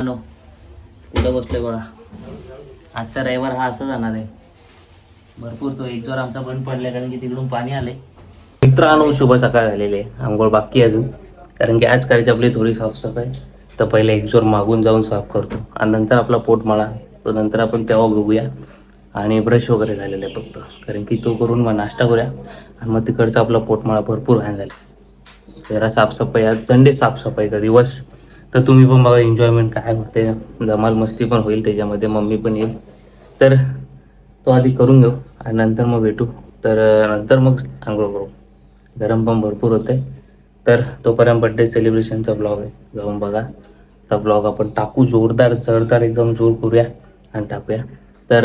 कुठं बसलोय बघा. आजचा रविवार हा असा जाणार आहे. भरपूर तो एक जोर आमचा बंद पडलाय कारण की तिकडून पाणी आलंय. मित्रांनो, शुभ सकाळ झालेले आहे. आंघोळ बाकी अजून, कारण की आज करायची आपली थोडी साफसफाई. तर पहिले एक जोर मागून जाऊन साफ करतो आणि नंतर आपला पोटमाळा, तो नंतर आपण तेव्हा बघूया. आणि ब्रश वगैरे झालेलं आहे फक्त, कारण की तो करून मग नाश्ता करूया आणि मग तिकडचा आपला पोटमाळा भरपूर घाण झाला. जरा साफसफाई, आज संडे साफसफाईचा दिवस. तर तुम्ही पण बघा एन्जॉयमेंट काय होते, धमाल मस्ती पण होईल त्याच्यामध्ये, मम्मी पण येईल. तर तो आधी करून घेऊ आणि नंतर मग भेटू. तर नंतर मग आंघोळ करू. गरम पण भरपूर होते. तर तोपर्यंत बड्डे सेलिब्रेशनचा ब्लॉग आहे, जाऊन बघा. तर ब्लॉग आपण टाकू, जोरदार एकदम जोर करूया आणि टाकूया. तर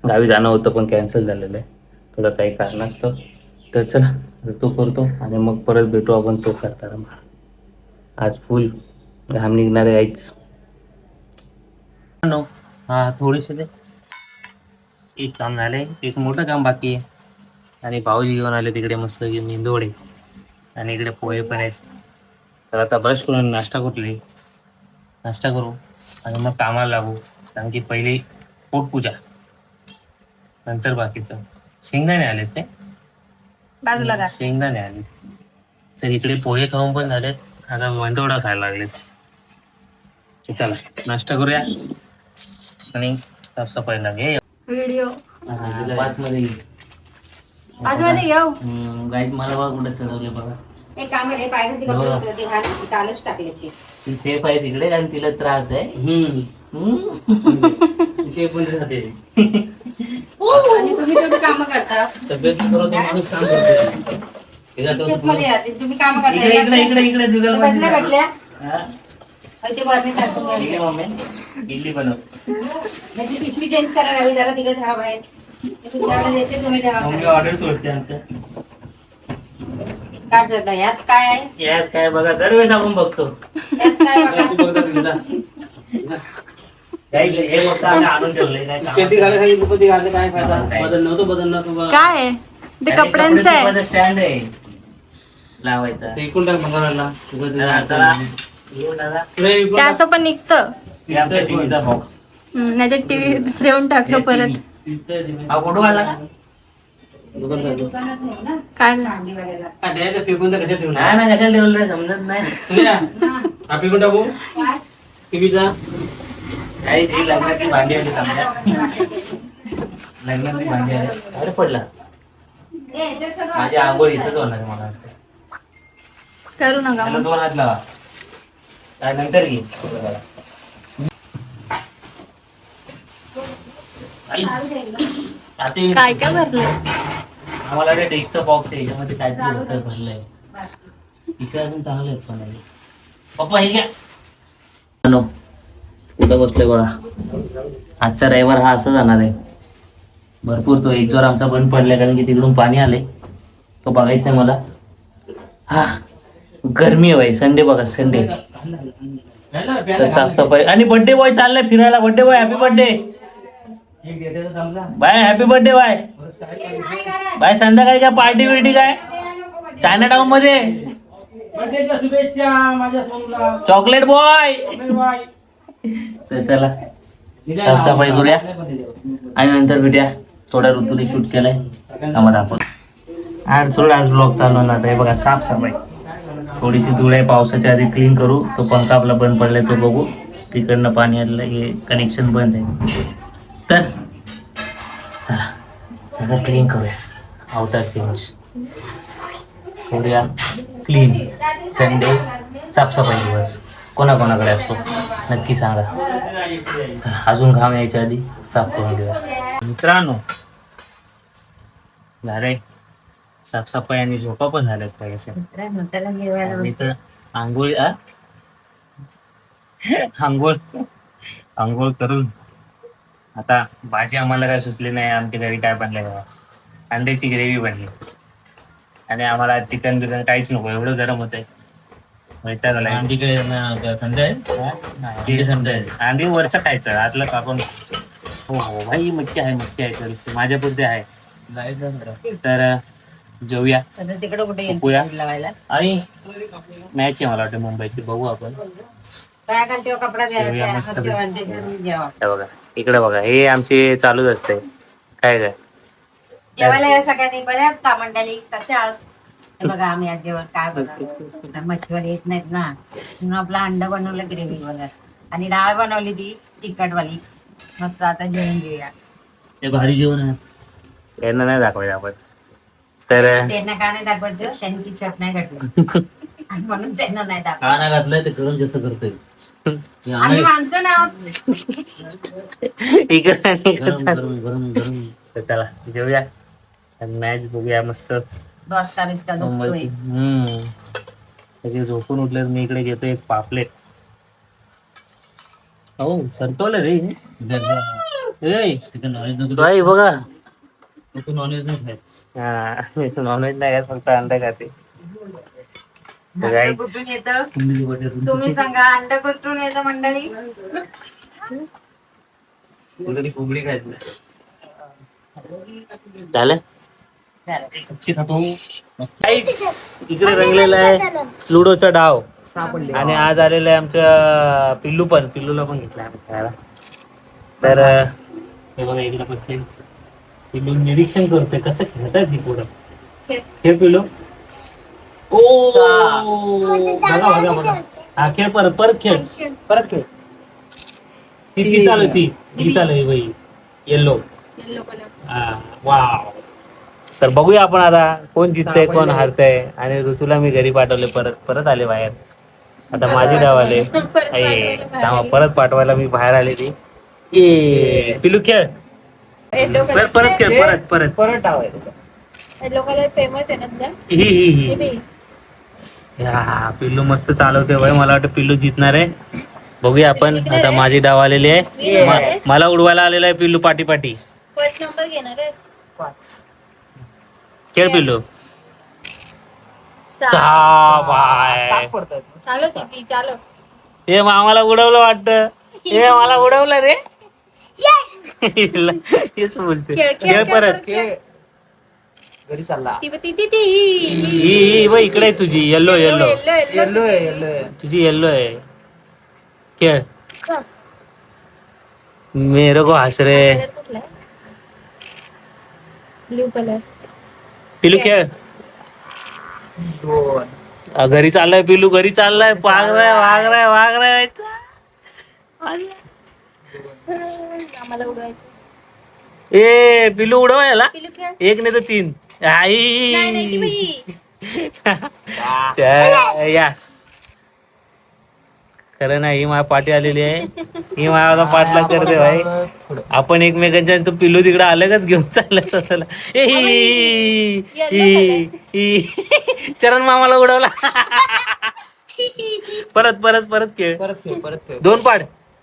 गावी जाणं होतं पण कॅन्सल झालेलं आहे थोडं काही कारणास्तव. तर चला तो करतो आणि मग परत भेटू आपण तो करताना. आज फुल घाम निघणार आहे आईच. हा, थोडीसे दे. एक काम झालंय, एक मोठं काम बाकी आहे. आणि भाऊजी घेऊन आले तिकडे मस्त मेंदोडे आणि इकडे पोहे पण आहेत. तर आता ब्रश करून नाश्ता करू आणि मग कामाला लागू. कारण की पहिली पोटपूजा, नंतर बाकीचं. शेंगदाणे आलेत ते बाजूला का, शेंगदाणे आले. तर इकडे पोहे खाऊन पण झालेत, आता मेंदोडा खायला लागलेत. चला नाश्ता करूया आणि साफसफाईला घे. व्हिडिओ 5 मध्ये येईल. 5 मध्ये येऊ. गाईड मला बघा कुठे चढवले बघा. एक काम आहे, पायघाटी कशी उतरते घाल कालच टाकले ती सेफ आहे तिकडे आणि तिला त्रास आहे. सेफ पण राहते. आणि तुम्ही तेवढी कामं करता, तब्येत बरोबर माणूस काम करतो. मध्ये राहते तुम्ही कामं करता. इकडे इकडे इकडे जुगल कसल्या घटल्या ते बरणी टाकून इडली बनव. म्हणजे पिशवी चेंज करायला हवी जरा, तिकडे ठेवा बाहेर. तुमच्याकडे देते, तुम्ही ठेवा. ऑर्डर सोडते आमच्या. काय सगळं यात काय आहे, यात काय बघा, दरवेळेस आपण बघतो यात काय बघा. हे बघता आणून ठेवलंय काय फायदा, बदल नव्हतं काय ते कपड्यांचं आहे. स्टँड आहे लावायचा. एकूण टाक भंगाराला ते असं पण निघतं. टीव्हीचा बॉक्स नाही तर टीव्ही देऊन टाकतो परत. हा फोटो काढला काय कशाला ठेवलं समजत नाही. फेकून टाकू टीव्हीचा. काही जी लग्नाची भांडी आली समजा, लग्नाची भांडी आली. अरे पडला, माझी आंघोळ इथंच होणार मला वाटतं. करू नका दोन हात लावा, काय नंतर घे. काय काय भरलंय आम्हाला ते डेकचा बॉक्स आहे, याच्यामध्ये काय भरलंय. इकडे अजून चांगले आहेत पण. पप्पा हे घ्या. कुठं बसलोय बघा. आजचा रविवार हा असा जाणार आहे. भरपूर तो एक जोर आमचा बंद पडलाय कारण की तिकडून पाणी आलंय, तो बघायचंय मला. हा, गरमी आहे भाई. संडे बघा, संडे. तर साफसफाई आणि बर्थडे बॉय चाललाय फिरायला. Birthday boy happy birthday bye. Happy birthday bye bye. संध्याकाळी काय पार्टी बिर्टी काय चायना टाउन मध्ये. Chocolate boy. तर चला साफसफाई करूया आणि नंतर भेटूया. थोड्या ऋतूने शूट केलंय आम्हाला आपण. आज ब्लॉग चालू होणार आहे बघा. साफसफाई थोडीशी धूळ आहे, पावसाच्या आधी क्लीन करू. तो पंखा आपला बंद पडलाय तो बघू. तिकडनं पाणी आलेलं, हे कनेक्शन बंद आहे. तर चला सगळं क्लीन करूया. आउटर चेंज करूया क्लीन. संडे साफसफाई दिवस कोणाकोणाकडे असतो नक्की सांगा. चला अजून घाम यायच्या आधी साफ करून घेऊया. मित्रांनो, झालंय साफसफाई आणि झोपा पण झाल्यात पाहिजे. आंघोळ आंघोळ करून आता भाजी आम्हाला काय सुचली नाही. आमच्या घरी काय बनलंय बघा, अंड्याची ग्रेव्ही बनली. आणि आम्हाला चिकन बिकन काहीच नको, एवढं गरम होतंय. अंडी थंड आहे, अंडी वरचं खायचं, आतलं कापून. हो हो भाई, मटकी आहे थोडीशी माझ्यापुरती आहे. तर जेऊया तिकडे कुठे आणि मॅच आहे मला वाटतं मुंबईची, बघू आपण. कपडा सेवूया मस्त जेवायला हे बघा इकडे बघा हे आमचे चालूच असते काय काय या सगळ्यांनी बऱ्याच का मंडळी कशा आहात हे बघा आम्ही आज जेवण काय बनवलं मच्छीवर येत नाहीत ना म्हणून आपलं अंड बनवलं ग्रेव्ही वाला आणि डाळ बनवली ती तिखटवाली मस्त आता जेवण घेऊया हे भारी जेवण आहे यांना नाही दाखवायचं आपण तर त्यांना का नाही दाखवायचं त्यांनी ती शर्ट नाही घातली आणि म्हणून त्यांना नाही दाखवत का नाही घातलंय ते गरम जास्त करतोय आम्ही माणसं नाही आहोत. इकडे आणि इकडे गरम चाल. गरम गरम गरम तर चला जेवूया मॅच बघूया मस्त डोसका बिस्का दुखतोय सगळे झोपून उठले मी इकडे घेतो एक पापलेट हो संतवलं रे चिकन नॉनव्हेज नको बाई बघा तू नॉनव्हेज नाही खात हा नॉनव्हेज नाही खात फक्त अंडा खाते तर अंड guys, कुठून येतं तुम्ही वाटेल तुम्ही सांगा अंड कुठून येतं मंडळी कुठली कोंबडी खायची झालं कच्ची खातो Guys, इकडे रंगलेला आहे लुडोचा डाव आणि आज आलेलं आहे आमचं पिल्लूला पण घेतलं आम्ही खेळायला तर हे बघा इकडे बसले पिल्लू निरीक्षण करतोय कसं खेळतात ही पोरं खेळ पिल्लू ओ बघा बघा बघा हा खेळ परत परत खेळ ती चालू ती चालू आहे बाई येल्लो वाव तर बघूया आपण आता कोण जिंकतंय कोण हारतंय आणि ऋतूला मी घरी पाठवले परत आले बाहेर आता माझी डाव आले परत पाठवायला मी बाहेर आले ती ए पिलू खेळ परत खेळ परत डाव आहे येलो कलर फेमस आहे ना तुझा ही हा पिल्लू मस्त चालवते बाई मला वाटतं पिल्लू जिंकणार आहे बघूया आपण आता माझी डाव आलेली आहे मला उडवायला आलेला आहे पिल्लू पाठी फर्स्ट नंबर घेणार आहेस 5 खेळ पिल्लू 6 बाय चालो ती चालो हे मामाला उडवलं वाटतं हे मला उडवलं रे हेच बोलते खेळ परत घरी चालला ही बाई इकडे आहे तुझी येल्लो तुझी येल्लो आहे खेळ मेरे को हस रे ब्लू कलर पिलू खेळ घरी चाललाय पिलू घरी चाललाय वाग राय आम्हाला उडवायचं ए पिलू उडव याला पिलू खेळ 1 नाही तर 3 नाही ती बाई यस खरं नाही ही माझ्या पाठी आलेली आहे ही माझा पाठला करते भाई आपण एकमेकांच्या तो पिलू तिकडे अलगच घेऊन चाललाय स्वतःला चरण मामाला उडवला परत खेळ 2 पाड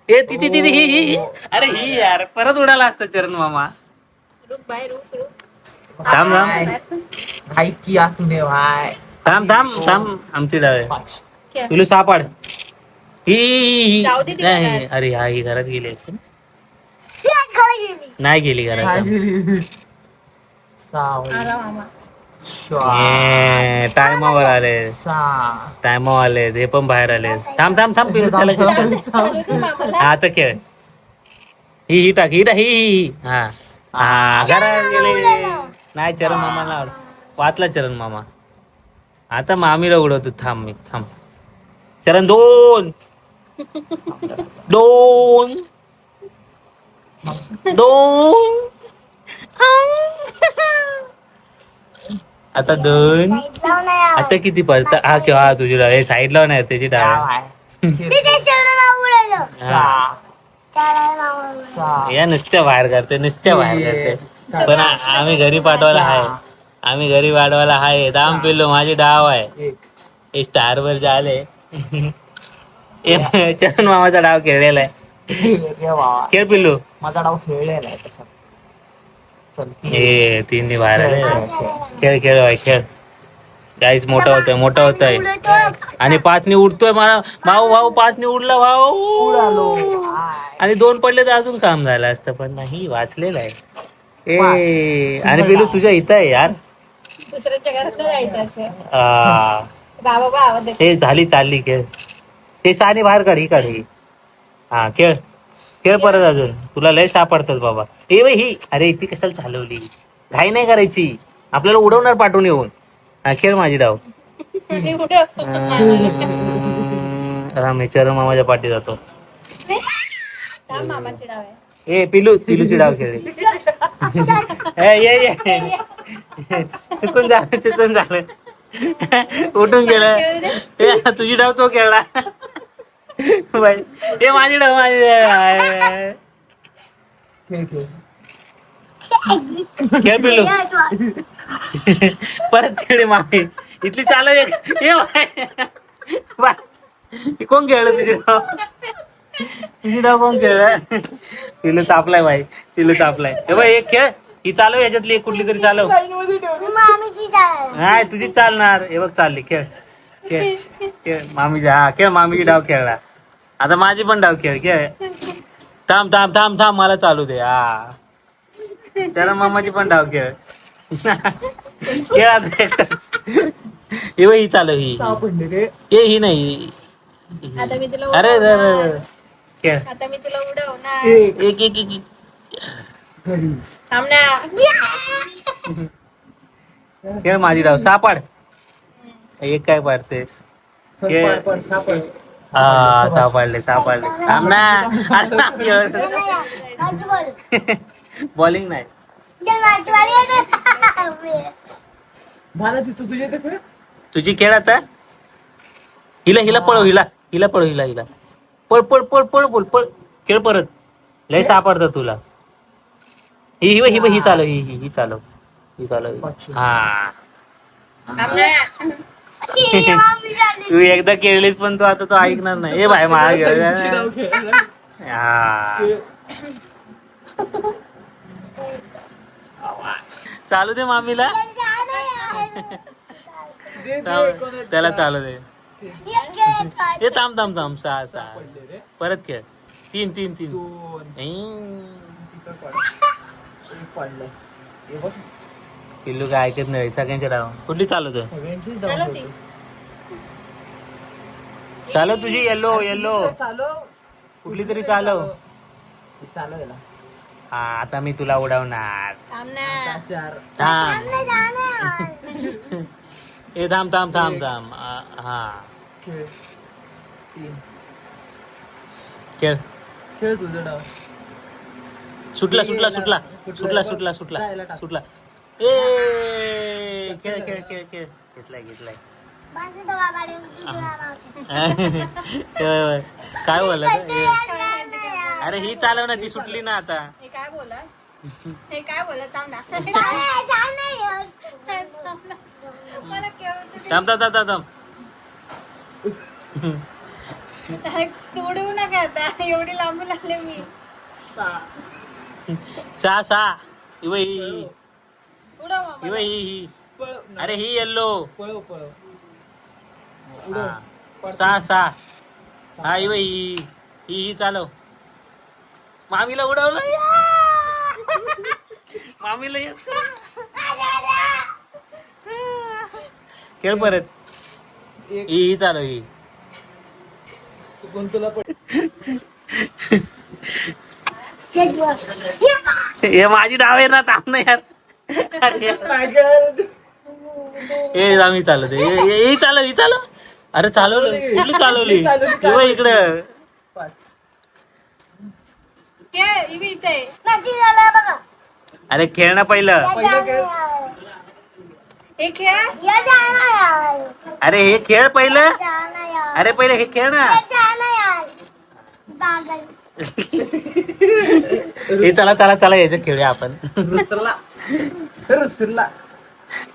ए ती ही अरे ही यार परत उडाला असता चरण मामा रुक बाय रुक थांब भाई किया तूने भाई थांब आमची डाव आहे पिलू 6 पाड ही जाऊ दे ती नाही घरात. अरे हा ही घरात गेली असेल. नाही गेली घरात आला मामा टायमावर आले हे पण बाहेर आले थांब पिलू त्याला खेळ. चालू दे मामाला हा आता खेळ ही टाक ही हा घरात गेले नाही चरण मामाला वाचला चरण मामा आता मामीला उडवतो थांब चरण 2 आता 2 आता किती पडत हा किंवा तुझी डाव हे साईड लावून आहे त्याची डाव या नुसत्या बाहेर करते पण आम्ही घरी पाठवायला आहे दाम पिल्लो माझी डाव आहे हे स्टार वर झाले चरण मामाचा डाव खेळलेला आहे खेळ पिल्लू माझा डाव खेळलेला आहे तसा हे 3 बाहेर आले खेळ काहीच मोठा होतोय आणि 5 उडतोय मला भाऊ 5 उडला भाऊ आणि 2 पडले तर अजून काम झालं असतं पण नाही वाचलेलं आहे आणि पिलू तुझ्या इथं आहे यार दुसऱ्याच्या घरात जायचं असं आ, बाबा आवाज हे चालली खेळ ते साने बाहेर काढ, ही काढ ही. हा खेळ खेळ परत अजून, तुला लय सापडतात बाबा. ए वय ही, अरे ती कशाला चालवली, घाई नाही करायची, आपल्याला उडवणार पाठवून येऊन. हा खेळ माझी डाव. मी उडव. रामेश्वर मामाच्या पाठी जातो. थांब, मामाची डाव आहे. ए पिलूची डाव खेळली. ये चुकून झालं उठून गेलं. ए तुझी डाव तो खेळला. बाई हे माझी डाव खेळ पिलू. परत खेळे मामी, इथली चालू ये बाय. कोण खेळलं तुझी डाव? तुझी डाव कोण खेळलं? पिलू तापलाय बाई, पिलू तापलाय. हे बाई एक खेळ, ही चालव, याच्यातली एक कुठली तरी चालव. नाही तुझी चालणार. हे बघ चालली, खेळ खेळ खेळ मामीची. हा खेळ, मामीची डाव खेळला. आता माझी पण डाव खेळ. खेळ थांब थांब थांब थांब, मला चालू दे. हा चला मामाची पण डाव खेळ. खेळ आता एकटाच. हे बघ ही चालव, ही ही नाही. आता मी तुला अरे उडवणार. खेळ आता मी तुला उडवणार. एक एक एक थांब ना. खेळ माझी डाव. सापड. एक काय पाडतेस? हा सापडले. थांब ना. बॉलिंग नाही. तुझी खेळ आता. हिला पळव, हिला पळव, हिला पळ पळ पळ पळ पळ पळ. खेळ परत, लय सापडतं तुला. ही चालव, ही चालव, हा. थांब ना. तू एकदा खेळलीस पण तू आता तो ऐकणार नाही. ए बाय मला खेळ. हा चालू दे मामीला. त्याला चालू दे. हे थांब थांब थांब. 6 परत खेळ. 3 पिल्लू काय ऐकत नाही. सगळ्यांच्या डाव. कुठली चालवतो? चालव ती. चालव तुझी. येल्लो कुठली तरी चालव. हा आता मी तुला उडवणार. थांब ना. थांब. ए थांब थांब थांब थांब. हा खेळ. सुटला. ए खेळ खेळ खेळ खेळ. घेतलाय. काय बोलला? अरे ही चालव ना, ती सुटली ना आता. हे काय बोलास? थांब ना. मला केवढं थांब. तू उडवू नका आता. एवढी लांबून आले मी. 6 ही. उडव मामा. ही. अरे ही येल्लो. 6 हा ही चालव. मामीला उडवलं. मामीला खेळ परत. ही चालव. ही हे माझी डाव आहे ना. थांब ना यार. हे आम्ही चालवते. ही चालव. अरे चालवलं. कुठली चालवली? इकडं. अरे खेळ ना पहिलं. हे खेळ. अरे हे खेळ पहिलं. अरे पहिले हे खेळ ना. हे चला याचं खेळूया आपण.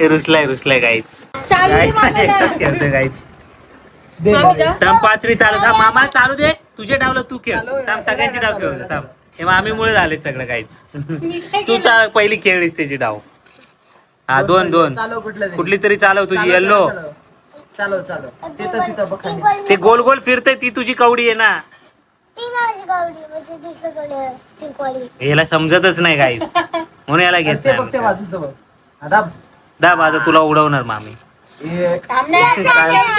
हे रुसलाय गाईच. चालू दे मामाला. खेळतोय गाईच. मामी जा. थांब 5 चालू. थांब मामा चालू दे. तुझे डावलं तू खेळ. थांब सगळ्यांची डाव खेळ. थांब. हे मामीमुळे झाले सगळं काहीच. मी काय तू केलं? पहिली खेळलीस त्याची डाव. हा 2 कुठली तरी चालव तुझी. येल्लो. ते गोल गोल फिरते ती तुझी कवडी आहे ना. याला समजतच नाही काहीच, म्हणून याला घेत नाही. दाब आता तुला उडवणार मामी. थांब ना.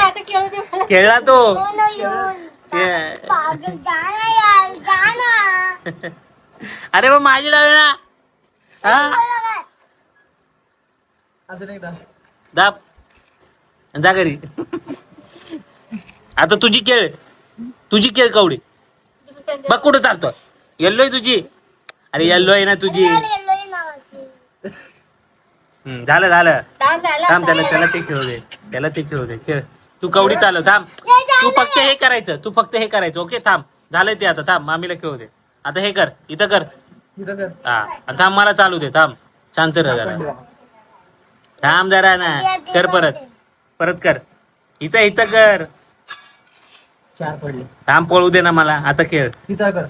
आता खेळू दे मला. खेळला तो. अरे मग माझी डावे ना हा? दाब जा घरी. आता तुझी खेळ कवडी बघ कुठं चालतो. येल्लो आहे तुझी. अरे येल्लो आहे ना तुझी. झालं थांब त्याला ते खेळू दे खेळ. तू कवडी चालव थांब. तू फक्त हे करायचं ओके. थांब झालंय ते. आता थांब मामीला खेळू दे. आता हे कर इथं कर हा. आणि थांब मला चालू दे. थांब शांत राहा जरा. थांब जरा ना. कर परत कर. इथं कर. 4 पडले. थांब पळू दे ना मला. आता खेळ. इथं कर.